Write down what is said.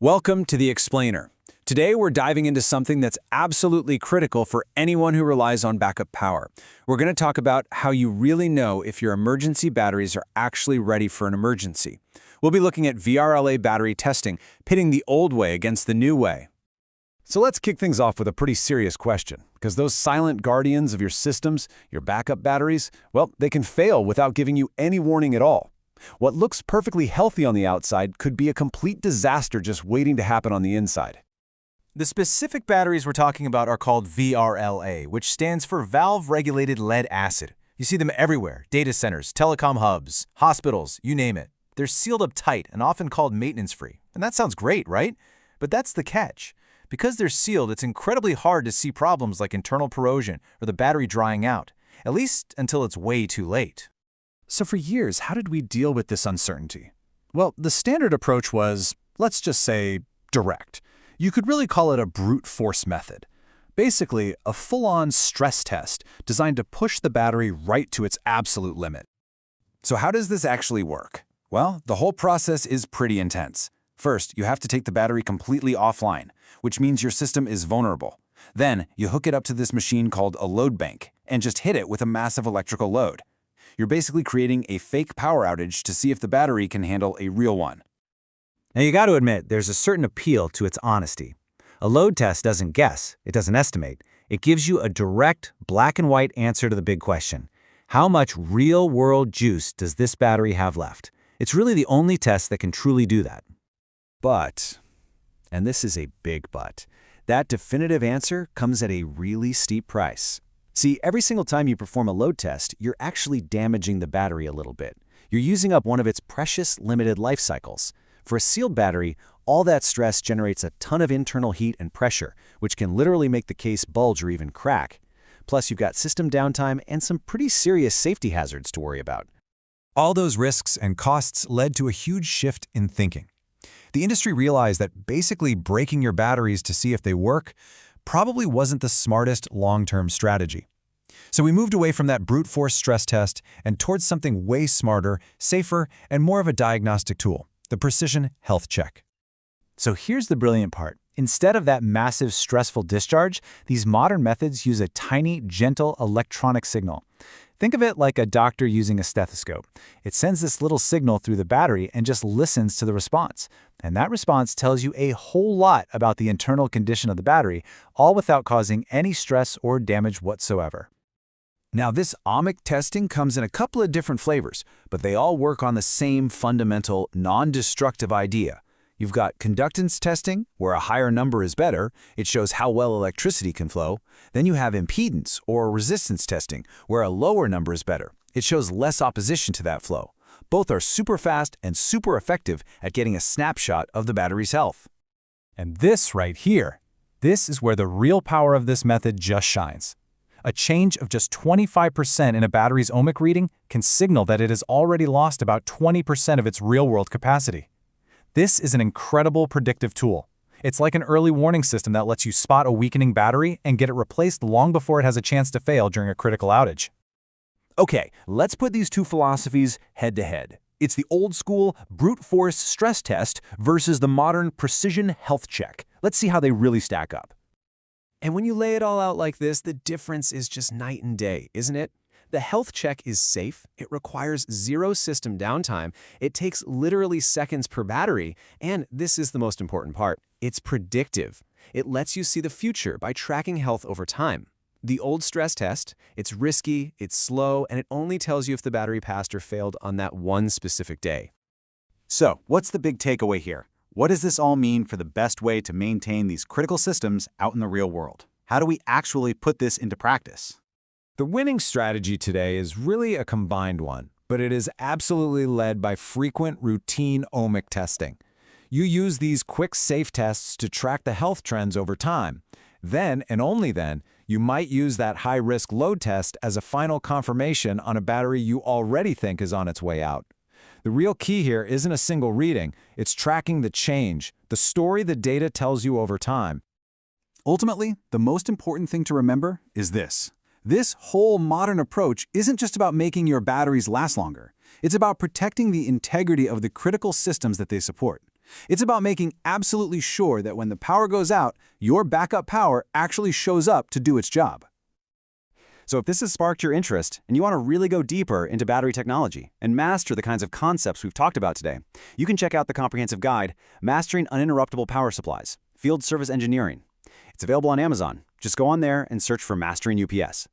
Welcome to The Explainer. Today we're diving into something that's absolutely critical for anyone who relies on backup power. We're going to talk about how you really know if your emergency batteries are actually ready for an emergency. We'll be looking at VRLA battery testing, pitting the old way against the new way. So let's kick things off with a pretty serious question, because those silent guardians of your systems, your backup batteries, well, they can fail without giving you any warning at all. What looks perfectly healthy on the outside could be a complete disaster just waiting to happen on the inside. The specific batteries we're talking about are called VRLA, which stands for valve-regulated lead acid. You see them everywhere: data centers, telecom hubs, hospitals, you name it. They're sealed up tight and often called maintenance-free. And that sounds great, right? But that's the catch. Because they're sealed, it's incredibly hard to see problems like internal corrosion or the battery drying out, at least until it's way too late. So for years, how did we deal with this uncertainty? Well, the standard approach was, let's just say, direct. You could really call it a brute force method. Basically, a full-on stress test designed to push the battery right to its absolute limit. So how does this actually work? Well, the whole process is pretty intense. First, you have to take the battery completely offline, which means your system is vulnerable. Then, you hook it up to this machine called a load bank and just hit it with a massive electrical load. You're basically creating a fake power outage to see if the battery can handle a real one. Now you got to admit, there's a certain appeal to its honesty. A load test doesn't guess, it doesn't estimate. It gives you a direct, black and white answer to the big question. How much real-world juice does this battery have left? It's really the only test that can truly do that. But, and this is a big but, that definitive answer comes at a really steep price. See, every single time you perform a load test, you're actually damaging the battery a little bit. You're using up one of its precious limited life cycles. For a sealed battery, all that stress generates a ton of internal heat and pressure, which can literally make the case bulge or even crack. Plus, you've got system downtime and some pretty serious safety hazards to worry about. All those risks and costs led to a huge shift in thinking. The industry realized that basically breaking your batteries to see if they work probably wasn't the smartest long-term strategy. So we moved away from that brute force stress test and towards something way smarter, safer, and more of a diagnostic tool, the precision health check. So here's the brilliant part. Instead of that massive, stressful discharge, these modern methods use a tiny, gentle electronic signal. Think of it like a doctor using a stethoscope. It sends this little signal through the battery and just listens to the response. And that response tells you a whole lot about the internal condition of the battery, all without causing any stress or damage whatsoever. Now, this ohmic testing comes in a couple of different flavors, but they all work on the same fundamental, non-destructive idea. You've got conductance testing, where a higher number is better. It shows how well electricity can flow. Then you have impedance, or resistance testing, where a lower number is better. It shows less opposition to that flow. Both are super fast and super effective at getting a snapshot of the battery's health. And this right here, this is where the real power of this method just shines. A change of just 25% in a battery's ohmic reading can signal that it has already lost about 20% of its real-world capacity. This is an incredible predictive tool. It's like an early warning system that lets you spot a weakening battery and get it replaced long before it has a chance to fail during a critical outage. Okay, let's put these two philosophies head to head. It's the old school brute force stress test versus the modern precision health check. Let's see how they really stack up. And when you lay it all out like this, the difference is just night and day, isn't it? The health check is safe, it requires zero system downtime, it takes literally seconds per battery, and this is the most important part, it's predictive. It lets you see the future by tracking health over time. The old stress test, it's risky, it's slow, and it only tells you if the battery passed or failed on that one specific day. So, what's the big takeaway here? What does this all mean for the best way to maintain these critical systems out in the real world? How do we actually put this into practice? The winning strategy today is really a combined one, but it is absolutely led by frequent routine ohmic testing. You use these quick, safe tests to track the health trends over time. Then, and only then, you might use that high-risk load test as a final confirmation on a battery you already think is on its way out. The real key here isn't a single reading, it's tracking the change, the story the data tells you over time. Ultimately, the most important thing to remember is this. This whole modern approach isn't just about making your batteries last longer. It's about protecting the integrity of the critical systems that they support. It's about making absolutely sure that when the power goes out, your backup power actually shows up to do its job. So if this has sparked your interest and you want to really go deeper into battery technology and master the kinds of concepts we've talked about today, you can check out the comprehensive guide, Mastering Uninterruptible Power Supplies, Field Service Engineering. It's available on Amazon. Just go on there and search for Mastering UPS.